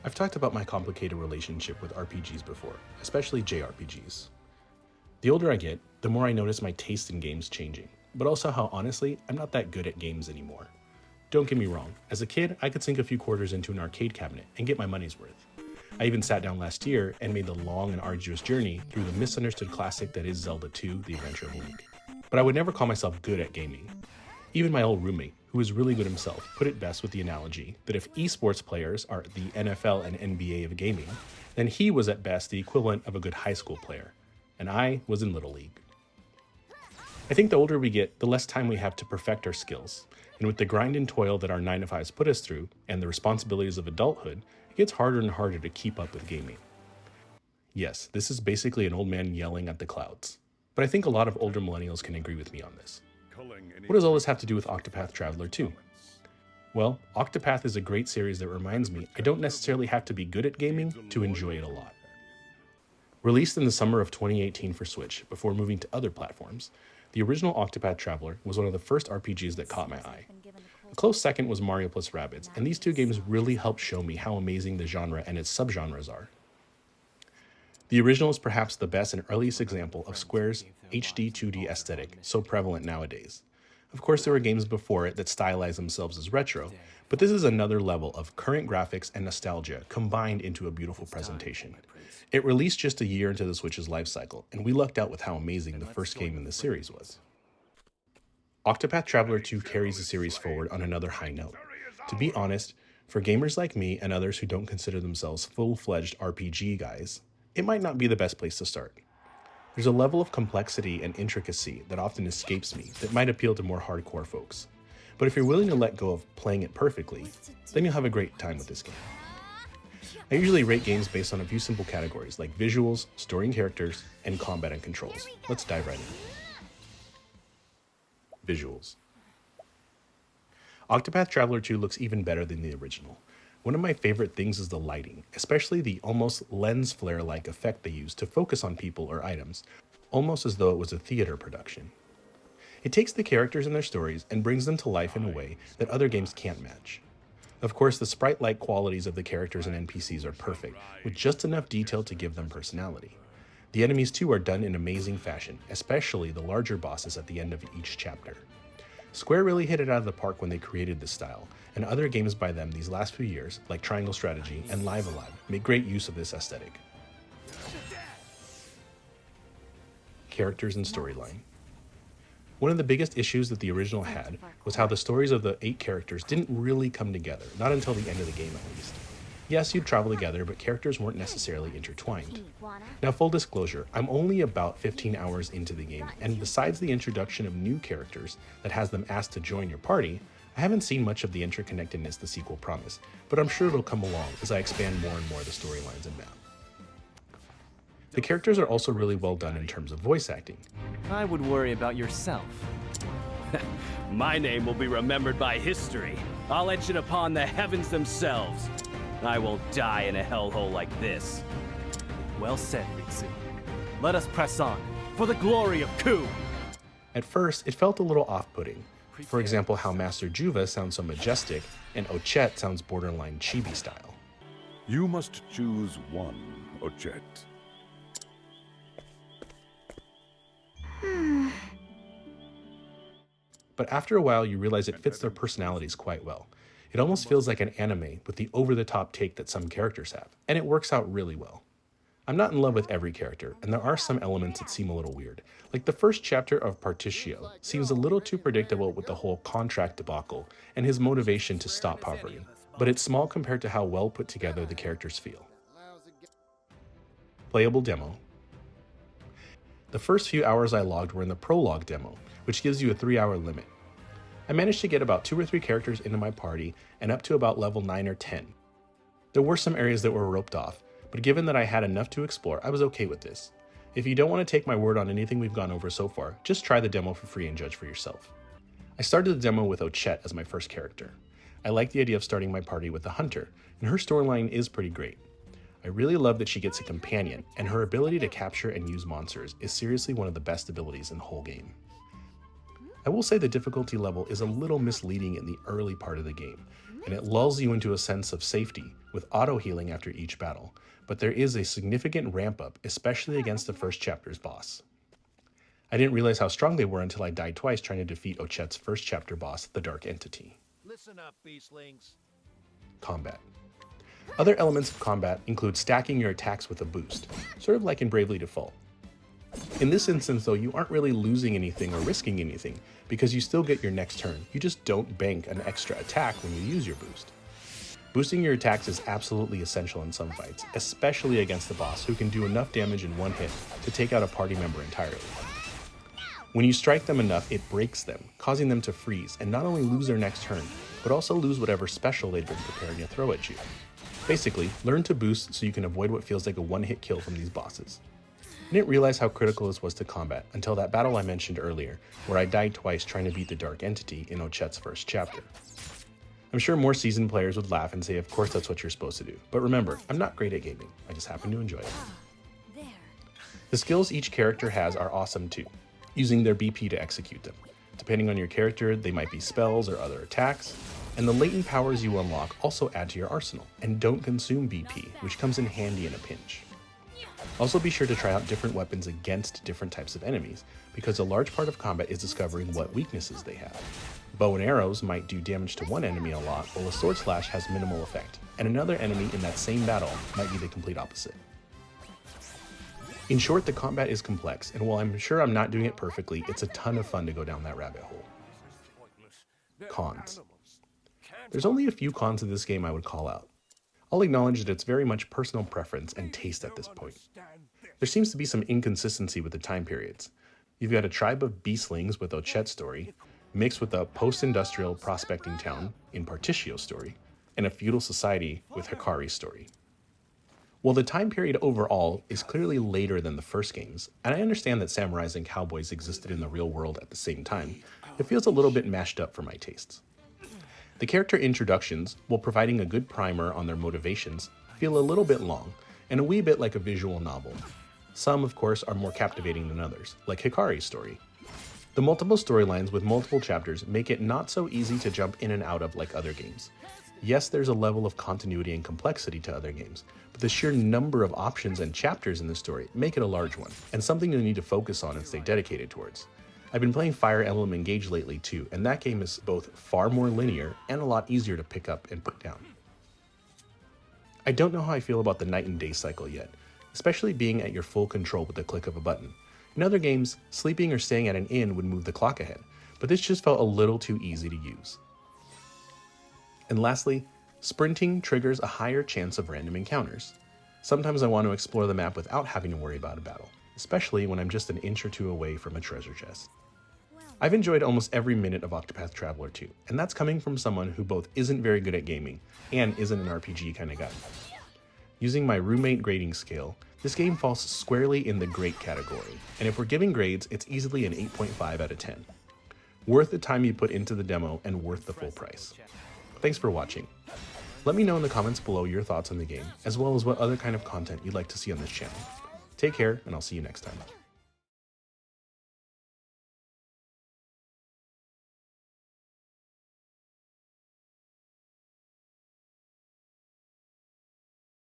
I've talked about my complicated relationship with RPGs before, especially JRPGs. The older I get, the more I notice my taste in games changing, but also how honestly, I'm not that good at games anymore. Don't get me wrong, as a kid, I could sink a few quarters into an arcade cabinet and get my money's worth. I even sat down last year and made the long and arduous journey through the misunderstood classic that is Zelda 2: The Adventure of Link. But I would never call myself good at gaming. Even my old roommate, who is really good himself, put it best with the analogy that if esports players are the NFL and NBA of gaming, then he was at best the equivalent of a good high school player, and I was in Little League. I think the older we get, the less time we have to perfect our skills, and with the grind and toil that our 9-to-5s put us through, and the responsibilities of adulthood, it gets harder and harder to keep up with gaming. Yes, this is basically an old man yelling at the clouds, but I think a lot of older millennials can agree with me on this. What does all this have to do with Octopath Traveler 2? Well, Octopath is a great series that reminds me I don't necessarily have to be good at gaming to enjoy it a lot. Released in the summer of 2018 for Switch before moving to other platforms, the original Octopath Traveler was one of the first RPGs that caught my eye. A close second was Mario + Rabbids, and these two games really helped show me how amazing the genre and its subgenres are. The original is perhaps the best and earliest example of Square's HD 2D aesthetic, so prevalent nowadays. Of course, there were games before it that stylized themselves as retro, but this is another level of current graphics and nostalgia combined into a beautiful presentation. It released just a year into the Switch's life cycle, and we lucked out with how amazing the first game in the series was. Octopath Traveler 2 carries the series forward on another high note. To be honest, for gamers like me and others who don't consider themselves full-fledged RPG guys, it might not be the best place to start. There's a level of complexity and intricacy that often escapes me that might appeal to more hardcore folks. But if you're willing to let go of playing it perfectly, then you'll have a great time with this game. I usually rate games based on a few simple categories like visuals, story and characters, and combat and controls. Let's dive right in. Visuals. Octopath Traveler 2 looks even better than the original. One of my favorite things is the lighting, especially the almost lens flare-like effect they use to focus on people or items, almost as though it was a theater production. It takes the characters and their stories and brings them to life in a way that other games can't match. Of course, the sprite-like qualities of the characters and NPCs are perfect, with just enough detail to give them personality. The enemies too are done in amazing fashion, especially the larger bosses at the end of each chapter. Square really hit it out of the park when they created this style, and other games by them these last few years, like Triangle Strategy and Live Alive, make great use of this aesthetic. Characters and storyline. One of the biggest issues that the original had was how the stories of the 8 characters didn't really come together, not until the end of the game at least. Yes, you'd travel together, but characters weren't necessarily intertwined. Now, full disclosure, I'm only about 15 hours into the game, and besides the introduction of new characters that has them asked to join your party, I haven't seen much of the interconnectedness the sequel promised, but I'm sure it'll come along as I expand more and more the storylines and map. The characters are also really well done in terms of voice acting. I would worry about yourself. My name will be remembered by history. I'll etch it upon the heavens themselves. I will die in a hellhole like this. Well said, Ritsu. Let us press on, for the glory of Ku! At first, it felt a little off-putting. For example, how Master Juva sounds so majestic, and Ochette sounds borderline chibi style. You must choose one, Ochette. But after a while, you realize it fits their personalities quite well. It almost feels like an anime with the over-the-top take that some characters have, and it works out really well. I'm not in love with every character, and there are some elements that seem a little weird. Like the first chapter of Particio seems a little too predictable with the whole contract debacle and his motivation to stop poverty, but it's small compared to how well put together the characters feel. Playable demo. The first few hours I logged were in the prologue demo, which gives you a 3-hour limit. I managed to get about 2 or 3 characters into my party and up to about level 9 or 10. There were some areas that were roped off, but given that I had enough to explore, I was okay with this. If you don't want to take my word on anything we've gone over so far, just try the demo for free and judge for yourself. I started the demo with Ochette as my first character. I like the idea of starting my party with a hunter, and her storyline is pretty great. I really love that she gets a companion, and her ability to capture and use monsters is seriously one of the best abilities in the whole game. I will say the difficulty level is a little misleading in the early part of the game, and it lulls you into a sense of safety with auto healing after each battle, but there is a significant ramp up, especially against the first chapter's boss. I didn't realize how strong they were until I died twice trying to defeat Ochet's first chapter boss, the Dark Entity. Listen up, beastlings. Combat. Other elements of combat include stacking your attacks with a boost, sort of like in Bravely Default. In this instance though, you aren't really losing anything or risking anything because you still get your next turn, you just don't bank an extra attack when you use your boost. Boosting your attacks is absolutely essential in some fights, especially against the boss who can do enough damage in one hit to take out a party member entirely. When you strike them enough, it breaks them, causing them to freeze and not only lose their next turn, but also lose whatever special they've been preparing to throw at you. Basically, learn to boost so you can avoid what feels like a one-hit kill from these bosses. I didn't realize how critical this was to combat until that battle I mentioned earlier, where I died twice trying to beat the Dark Entity in Ochet's first chapter. I'm sure more seasoned players would laugh and say of course that's what you're supposed to do, but remember, I'm not great at gaming, I just happen to enjoy it. The skills each character has are awesome too, using their BP to execute them. Depending on your character, they might be spells or other attacks, and the latent powers you unlock also add to your arsenal, and don't consume BP, which comes in handy in a pinch. Also be sure to try out different weapons against different types of enemies, because a large part of combat is discovering what weaknesses they have. Bow and arrows might do damage to one enemy a lot, while a sword slash has minimal effect, and another enemy in that same battle might be the complete opposite. In short, the combat is complex, and while I'm sure I'm not doing it perfectly, it's a ton of fun to go down that rabbit hole. Cons. There's only a few cons of this game I would call out. I'll acknowledge that it's very much personal preference and taste at this point. There seems to be some inconsistency with the time periods. You've got a tribe of beastlings with Ochet's story, mixed with a post-industrial prospecting town in Partitio's story, and a feudal society with Hikari's story. While the time period overall is clearly later than the first games, and I understand that samurais and cowboys existed in the real world at the same time, it feels a little bit mashed up for my tastes. The character introductions, while providing a good primer on their motivations, feel a little bit long, and a wee bit like a visual novel. Some, of course, are more captivating than others, like Hikari's story. The multiple storylines with multiple chapters make it not so easy to jump in and out of like other games. Yes, there's a level of continuity and complexity to other games, but the sheer number of options and chapters in the story make it a large one, and something you'll need to focus on and stay dedicated towards. I've been playing Fire Emblem Engage lately too, and that game is both far more linear and a lot easier to pick up and put down. I don't know how I feel about the night and day cycle yet, especially being at your full control with the click of a button. In other games, sleeping or staying at an inn would move the clock ahead, but this just felt a little too easy to use. And lastly, sprinting triggers a higher chance of random encounters. Sometimes I want to explore the map without having to worry about a battle, especially when I'm just an inch or two away from a treasure chest. I've enjoyed almost every minute of Octopath Traveler 2, and that's coming from someone who both isn't very good at gaming and isn't an RPG kind of guy. Using my roommate grading scale, this game falls squarely in the great category, and if we're giving grades, it's easily an 8.5 out of 10. Worth the time you put into the demo and worth the full price. Thanks for watching. Let me know in the comments below your thoughts on the game, as well as what other kind of content you'd like to see on this channel. Take care, and I'll see you next time.